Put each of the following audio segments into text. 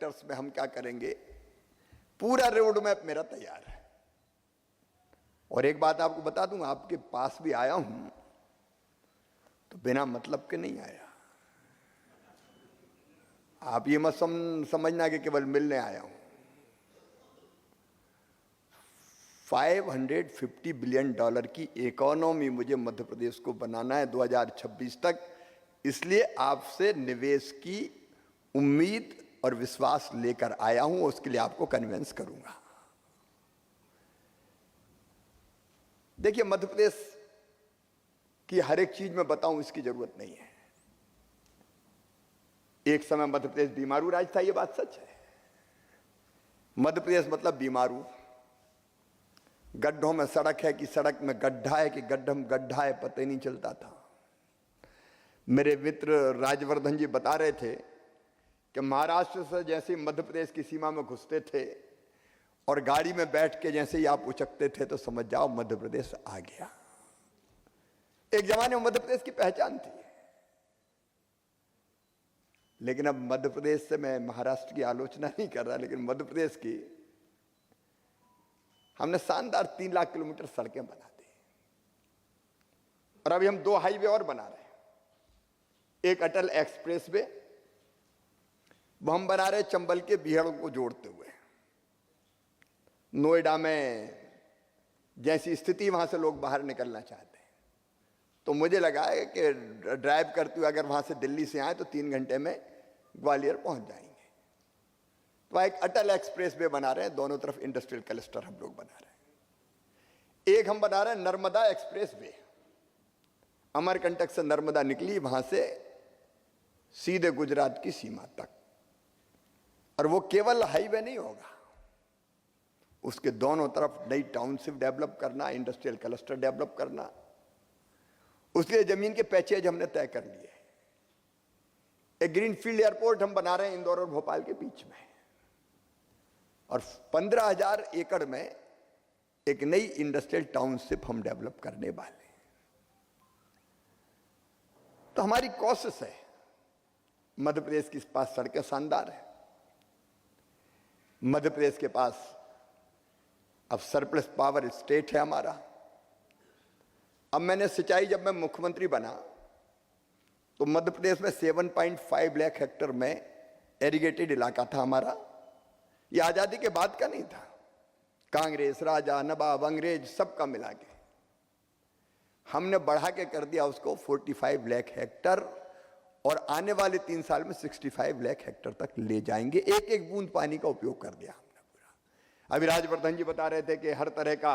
Sectors में हम क्या करेंगे, पूरा रोड मैप मेरा तैयार है। और एक बात आपको बता दूं, आपके पास भी आया हूं तो बिना मतलब के नहीं आया। आप ये मत समझना कि केवल मिलने आया हूं। $550 बिलियन की इकोनॉमी मुझे मध्य प्रदेश को बनाना है 2026 तक। इसलिए आपसे निवेश की उम्मीद और विश्वास लेकर आया हूं, उसके लिए आपको कन्विंस करूंगा। देखिए, मध्य प्रदेश की हर एक चीज में बताऊं इसकी जरूरत नहीं है। एक समय मध्य प्रदेश बीमारू राज्य था, यह बात सच है। मध्य प्रदेश मतलब बीमारू, गड्ढों में सड़क है कि सड़क में गड्ढा है कि गड्ढा में गड्ढा है, पता ही नहीं चलता था। मेरे मित्र राजवर्धन जी बता रहे थे कि महाराष्ट्र से जैसे मध्य प्रदेश की सीमा में घुसते थे और गाड़ी में बैठ के जैसे ही आप उचकते थे तो समझ जाओ मध्य प्रदेश आ गया। एक जमाने में मध्य प्रदेश की पहचान थी, लेकिन अब मध्य प्रदेश से, मैं महाराष्ट्र की आलोचना नहीं कर रहा, लेकिन मध्य प्रदेश की हमने शानदार 3 लाख किलोमीटर सड़कें बना दी। और अभी हम 2 हाईवे और बना रहे हैं। एक अटल एक्सप्रेस वे, वो हम बना रहे चंबल के बिहड़ को जोड़ते हुए। नोएडा में जैसी स्थिति, वहां से लोग बाहर निकलना चाहते हैं, तो मुझे लगा है कि ड्राइव करते हुए अगर वहां से दिल्ली से आए तो 3 घंटे में ग्वालियर पहुंच जाएंगे। तो एक अटल एक्सप्रेस वे बना रहे हैं, दोनों तरफ इंडस्ट्रियल क्लस्टर हम लोग बना रहे हैं। एक हम बना रहे हैं नर्मदा एक्सप्रेस वे, अमरकंटक से नर्मदा निकली, वहां से सीधे गुजरात की सीमा तक। और वो केवल हाईवे नहीं होगा, उसके दोनों तरफ नई टाउनशिप डेवलप करना, इंडस्ट्रियल क्लस्टर डेवलप करना, उसके लिए जमीन के पैचेज हमने तय कर लिए। एक ग्रीनफील्ड एयरपोर्ट हम बना रहे हैं इंदौर और भोपाल के बीच में, और 15,000 एकड़ में एक नई इंडस्ट्रियल टाउनशिप हम डेवलप करने वाले हैं। तो हमारी कोशिश है, मध्य प्रदेश के पास सड़कें शानदार है, मध्य प्रदेश के पास अब सरप्लस पावर स्टेट है हमारा। अब मैंने सिंचाई, जब मैं मुख्यमंत्री बना तो मध्य प्रदेश में 7.5 लाख हेक्टेयर में एरीगेटेड इलाका था हमारा। ये आजादी के बाद का नहीं था, कांग्रेस, राजा, नवाब, अंग्रेज सबका मिला के हमने बढ़ा के कर दिया उसको 45 लाख हेक्टेयर, और आने वाले 3 साल में 65 लाख हेक्टेयर तक ले जाएंगे। एक एक बूंद पानी का उपयोग कर दिया हमने पूरा। अभी राजवर्धन जी बता रहे थे कि हर तरह का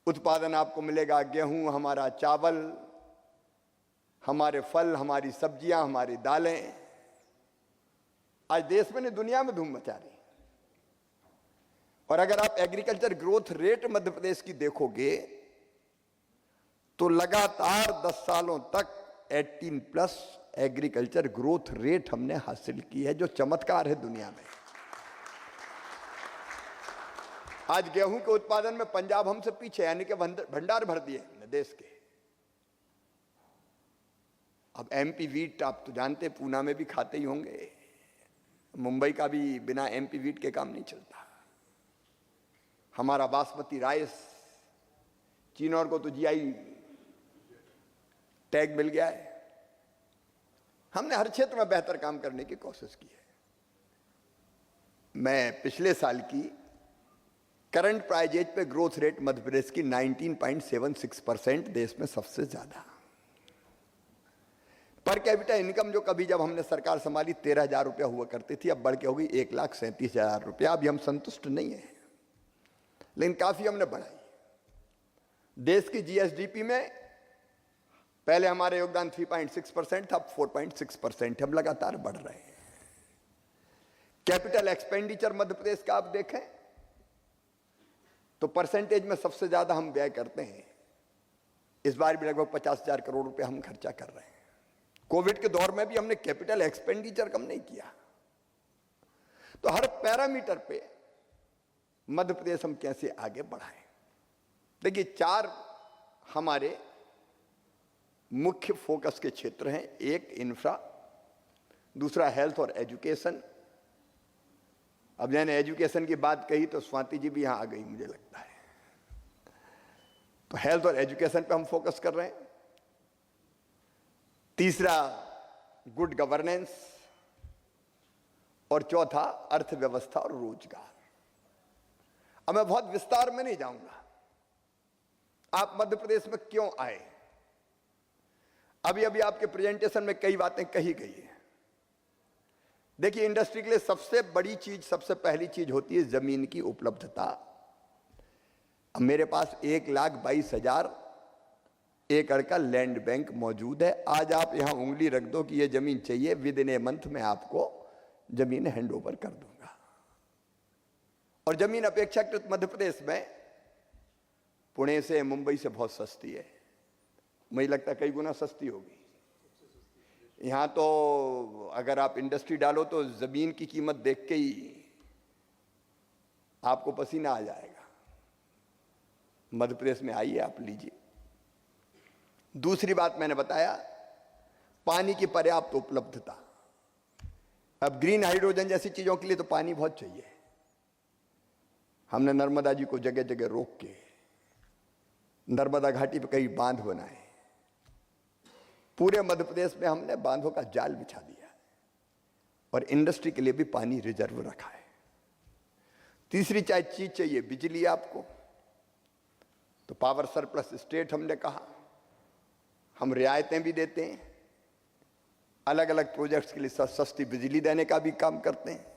उत्पादन आपको मिलेगा, गेहूं, हमारा चावल, हमारे फल, हमारी सब्जियां, हमारी दालें। आज देश में नहीं, दुनिया में धूम मचा रही। और अगर आप agriculture growth rate Madhya Pradesh की देखोगे तो लगातार 10 सालों तक 18+ एग्रीकल्चर ग्रोथ रेट हमने हासिल की है, जो चमत्कार है दुनिया में। आज गेहूं के उत्पादन में पंजाब हमसे पीछे, यानी कि भंडार भर दिए हमने देश के। अब एमपी वीट आप तो जानते, पूना में भी खाते ही होंगे, मुंबई का भी बिना एमपी वीट के काम नहीं चलता। हमारा बासमती राइस, चिनौर को तो जीआई टैग मिल गया है। हमने हर क्षेत्र में बेहतर काम करने की कोशिश की है। मैं पिछले साल की करंट प्राइजेज पे ग्रोथ रेट मध्य प्रदेश की 19.76%, देश में सबसे ज्यादा। पर कैपिटा इनकम जो कभी जब हमने सरकार संभाली 13,000 रुपया हुआ करती थी, अब बढ़ के हो गई 1,37,000 रुपया। अभी हम संतुष्ट नहीं है, लेकिन काफी हमने बढ़ाई। देश की जीएसडीपी में पहले हमारा योगदान 3.6% था, अब 4.6%। हम लगातार बढ़ रहे हैं। कैपिटल एक्सपेंडिचर मध्य प्रदेश का आप देखें तो परसेंटेज में सबसे ज्यादा हम व्यय करते हैं। इस बार भी लगभग 50,000 करोड़ रुपए हम खर्चा कर रहे हैं। कोविड के दौर में भी हमने कैपिटल एक्सपेंडिचर कम नहीं किया। तो हर पैरामीटर पे मध्य प्रदेश हम कैसे आगे बढ़ाएं। देखिए, 4 हमारे मुख्य फोकस के क्षेत्र हैं। एक इंफ्रा, दूसरा हेल्थ और एजुकेशन। अब मैंने एजुकेशन की बात कही तो स्वाति जी भी यहां आ गई मुझे लगता है। तो हेल्थ और एजुकेशन पे हम फोकस कर रहे हैं। तीसरा गुड गवर्नेंस, और चौथा अर्थव्यवस्था और रोजगार। अब मैं बहुत विस्तार में नहीं जाऊंगा। आप मध्य प्रदेश में क्यों आए, अभी अभी आपके प्रेजेंटेशन में कई बातें कही गई है। देखिए, इंडस्ट्री के लिए सबसे बड़ी चीज, सबसे पहली चीज होती है जमीन की उपलब्धता। अब मेरे पास 1,22,000 एकड़ का लैंड बैंक मौजूद है। आज आप यहां उंगली रख दो कि यह जमीन चाहिए, विद इन ए मंथ में आपको जमीन हैंड ओवर कर दूंगा। और जमीन अपेक्षाकृत मध्य प्रदेश में पुणे से, मुंबई से बहुत सस्ती है। मुझे लगता है कई गुना सस्ती होगी। यहां तो अगर आप इंडस्ट्री डालो तो जमीन की कीमत देख के ही आपको पसीना आ जाएगा। मध्य प्रदेश में आइए, आप लीजिए। दूसरी बात मैंने बताया, पानी की पर्याप्त उपलब्धता। अब ग्रीन हाइड्रोजन जैसी चीजों के लिए तो पानी बहुत चाहिए। हमने नर्मदा जी को जगह जगह रोक के नर्मदा घाटी पर कई बांध बनाए। पूरे मध्य प्रदेश में हमने बांधों का जाल बिछा दिया और इंडस्ट्री के लिए भी पानी रिजर्व रखा है। तीसरी चीज चाहिए बिजली आपको, तो पावर सरप्लस स्टेट हमने कहा। हम रियायतें भी देते हैं, अलग अलग प्रोजेक्ट्स के लिए सस्ती बिजली देने का भी काम करते हैं।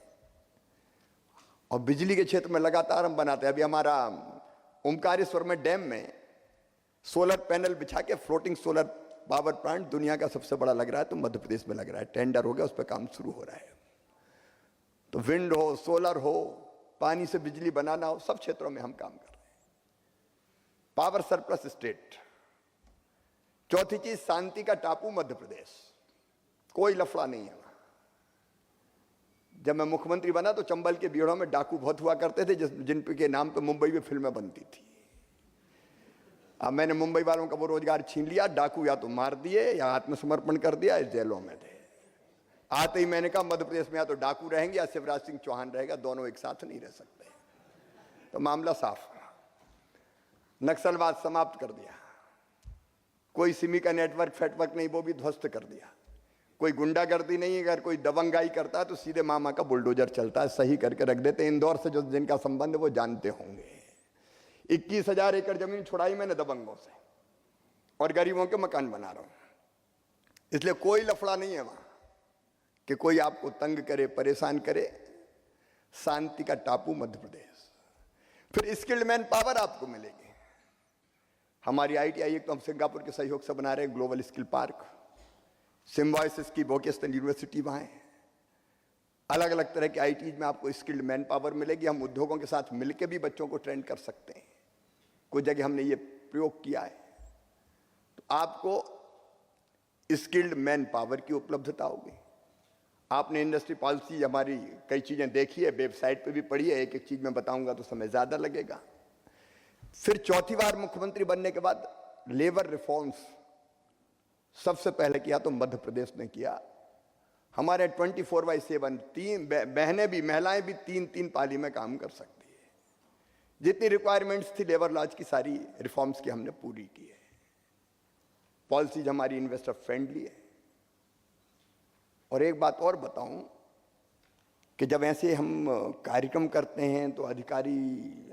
और बिजली के क्षेत्र में लगातार हम बनाते हैं। अभी हमारा ओमकारेश्वर में डैम में सोलर पैनल बिछा के फ्लोटिंग सोलर पावर प्लांट दुनिया का सबसे बड़ा लग रहा है, तो मध्य प्रदेश में लग रहा है। टेंडर हो गया, उस पर काम शुरू हो रहा है। तो विंड हो, सोलर हो, पानी से बिजली बनाना हो, सब क्षेत्रों में हम काम कर रहे हैं। Power surplus state. चौथी चीज, शांति का टापू मध्य प्रदेश। कोई लफड़ा नहीं है वहां। जब मैं मुख्यमंत्री बना तो चंबल के बीड़ों में डाकू बहुत हुआ करते थे, जिनके नाम पे मुंबई में फिल्में बनती थी। अब मैंने मुंबई वालों का वो रोजगार छीन लिया। डाकू या तो मार दिए या आत्मसमर्पण कर दिया, इस जेलों में थे। आते ही मैंने कहा मध्य प्रदेश में या तो डाकू रहेंगे या शिवराज सिंह चौहान रहेगा, दोनों एक साथ नहीं रह सकते। तो मामला साफ। नक्सलवाद समाप्त कर दिया। कोई सिमी का नेटवर्क फेटवर्क नहीं, वो भी ध्वस्त कर दिया। कोई गुंडागर्दी नहीं। अगर कोई दबंगाई करता है तो सीधे मामा का बुलडोजर चलता है, सही करके रख देते। इंदौर से जो जिनका संबंध है वो जानते होंगे। 21,000 एकड़ जमीन छुड़ाई मैंने दबंगों से और गरीबों के मकान बना रहा हूं। इसलिए कोई लफड़ा नहीं है वहां कि कोई आपको तंग करे, परेशान करे। शांति का टापू मध्य प्रदेश। फिर स्किल्ड मैन पावर आपको मिलेगी। हमारी ITI एक तो हम सिंगापुर के सहयोग से बना रहे हैं ग्लोबल स्किल पार्क। सिम्बायोसिस की वोकेशनल यूनिवर्सिटी वहां है। अलग अलग तरह के ITs में आपको स्किल्ड मैन पावर मिलेगी। हम उद्योगों के साथ मिलकर भी बच्चों को ट्रेन कर सकते हैं। कुछ जगह हमने ये प्रयोग किया है। तो आपको स्किल्ड मैन पावर की उपलब्धता होगी। आपने इंडस्ट्री पॉलिसी हमारी कई चीजें देखी है, वेबसाइट पे भी पढ़ी है। एक एक चीज में बताऊंगा तो समय ज्यादा लगेगा। फिर चौथी बार मुख्यमंत्री बनने के बाद लेबर रिफॉर्म्स सबसे पहले किया तो मध्य प्रदेश ने किया। हमारे 24/7 तीन बहनें भी, महिलाएं भी 3-3 पाली में काम कर सकती है। जितनी रिक्वायरमेंट्स थी लेबर लॉज की, सारी रिफॉर्म्स की हमने पूरी की है। पॉलिसीज हमारी इन्वेस्टर फ्रेंडली है। और एक बात और बताऊं कि जब ऐसे हम कार्यक्रम करते हैं तो अधिकारी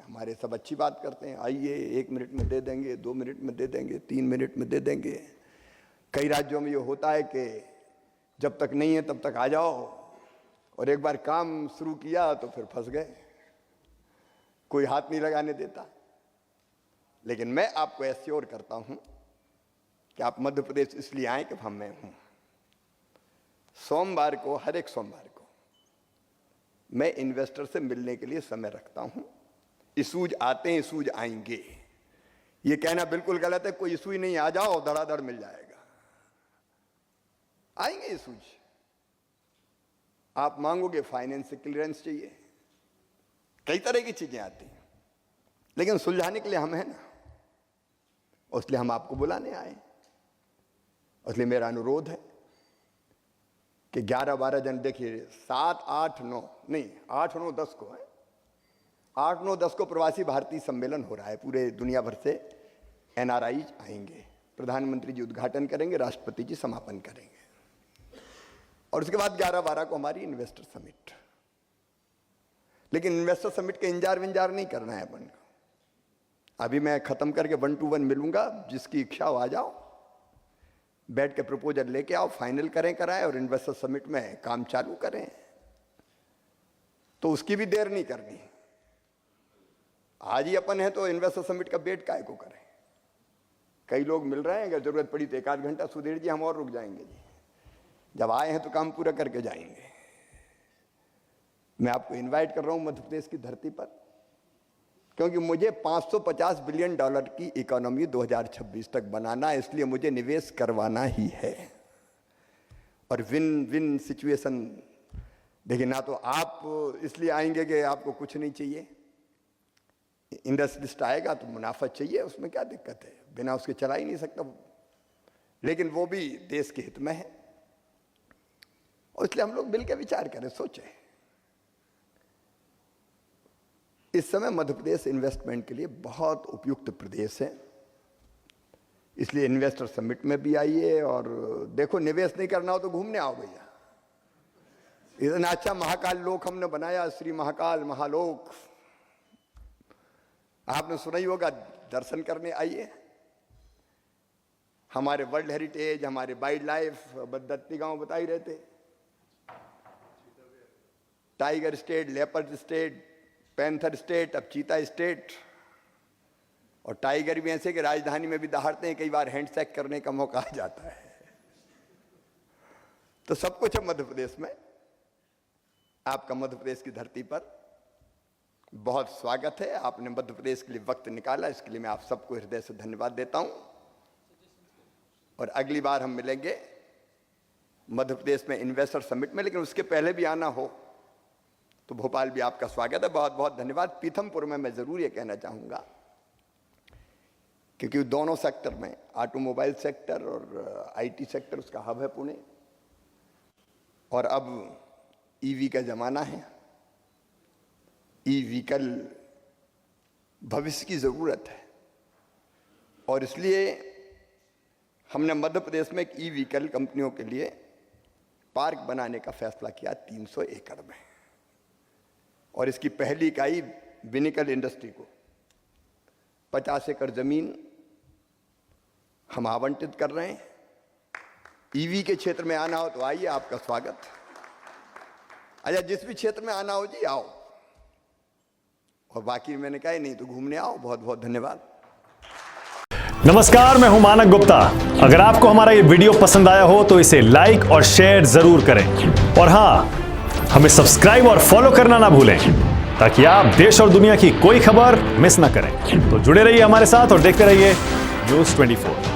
हमारे सब अच्छी बात करते हैं, आइए 1 मिनट में दे देंगे, 2 मिनट में दे देंगे, 3 मिनट में दे देंगे। कई राज्यों में ये होता है कि जब तक नहीं है तब तक आ जाओ, और एक बार काम शुरू किया तो फिर फंस गए, कोई हाथ नहीं लगाने देता। लेकिन मैं आपको एश्योर करता हूं कि आप मध्य प्रदेश इसलिए आए कि हम मैं हूं। सोमवार को, हर एक सोमवार को मैं इन्वेस्टर से मिलने के लिए समय रखता हूं। इशूज आते हैं, इशूज आएंगे। ये कहना बिल्कुल गलत है। कोई इशू ही नहीं, आ जाओ धड़ाधड़ मिल जाएगा। आएंगे इशूज। आप मांगोगे फाइनेंस से क्लियरेंस चाहिए, कई तरह की चीजें आती हैं, लेकिन सुलझाने के लिए हम हैं ना, इसलिए हम आपको बुलाने आए। इसलिए मेरा अनुरोध है कि 11-12 जन, देखिए 7, 8, 9 नहीं 8, 9, 10 को है, 8, 9, 10 को प्रवासी भारतीय सम्मेलन हो रहा है। पूरे दुनिया भर से NRI आएंगे, प्रधानमंत्री जी उद्घाटन करेंगे, राष्ट्रपति जी समापन करेंगे। और उसके बाद 11-12 को हमारी इन्वेस्टर समिट। लेकिन इन्वेस्टर समिट के इंजार विंजार नहीं करना है अपन को। अभी मैं खत्म करके 1 to 1 मिलूंगा, जिसकी इच्छा हो आ जाओ, बैठ के प्रपोजल लेके आओ, फाइनल करें कराएं और इन्वेस्टर समिट में काम चालू करें। तो उसकी भी देर नहीं करनी। आज ही अपन है तो इन्वेस्टर समिट का वेट काहे को करें। कई लोग मिल रहे हैं, अगर जरूरत पड़ी तो 1 आध घंटा सुधीर जी हम और रुक जाएंगे जी। जब आए हैं तो काम पूरा करके जाएंगे। मैं आपको इनवाइट कर रहा हूं मध्य प्रदेश की धरती पर, क्योंकि मुझे $550 बिलियन की इकोनॉमी 2026 तक बनाना है। इसलिए मुझे निवेश करवाना ही है और विन विन सिचुएशन। देखिए, ना तो आप इसलिए आएंगे कि आपको कुछ नहीं चाहिए, इंडस्ट्रियलिस्ट आएगा तो मुनाफा चाहिए, उसमें क्या दिक्कत है, बिना उसके चला ही नहीं सकता। लेकिन वो भी देश के हित में है और इसलिए हम लोग मिलकर विचार करें, सोचें। इस समय मध्य प्रदेश इन्वेस्टमेंट के लिए बहुत उपयुक्त प्रदेश है। इसलिए इन्वेस्टर समिट में भी आइए और देखो, निवेश नहीं करना हो तो घूमने आओ भैया। इतना अच्छा महाकाल लोक हमने बनाया, श्री महाकाल महालोक, आपने सुना ही होगा, दर्शन करने आइए। हमारे वर्ल्ड हेरिटेज, हमारे वाइल्ड लाइफ, दत्ती गांव बता ही रहते, tiger state, leopard state, panther state, अब चीता स्टेट। और टाइगर भी ऐसे कि राजधानी में भी दहाड़ते हैं, कई बार हैंडशेक करने का मौका आ जाता है। तो सब कुछ है मध्य प्रदेश में। आपका मध्य प्रदेश की धरती पर बहुत स्वागत है। आपने मध्य प्रदेश के लिए वक्त निकाला, इसके लिए मैं आप सबको हृदय से धन्यवाद देता हूं। और अगली बार हम मिलेंगे मध्य प्रदेश में इन्वेस्टर समिट में, लेकिन उसके पहले भी आना हो तो भोपाल भी आपका स्वागत है। बहुत बहुत धन्यवाद। पीथमपुर में मैं जरूर ये कहना चाहूंगा, क्योंकि दोनों सेक्टर में, ऑटोमोबाइल सेक्टर और IT सेक्टर, उसका हब है पुणे। और अब EV का जमाना है। E-व्हीकल भविष्य की जरूरत है और इसलिए हमने मध्य प्रदेश में एक E-व्हीकल कंपनियों के लिए पार्क बनाने का फैसला किया 300 एकड़ में। और इसकी पहली इकाई विनिकल इंडस्ट्री को 50 एकड़ जमीन हम आवंटित कर रहे हैं। EV के क्षेत्र में आना हो तो आइए, आपका स्वागत। अच्छा, जिस भी क्षेत्र में आना हो जी आओ, और बाकी मैंने कहा ही नहीं तो घूमने आओ। बहुत बहुत धन्यवाद। नमस्कार, मैं हूं मानक गुप्ता। अगर आपको हमारा ये वीडियो पसंद आया हो तो इसे लाइक और शेयर जरूर करें। और हां, हमें सब्सक्राइब और फॉलो करना ना भूलें, ताकि आप देश और दुनिया की कोई खबर मिस ना करें। तो जुड़े रहिए हमारे साथ और देखते रहिए News 24।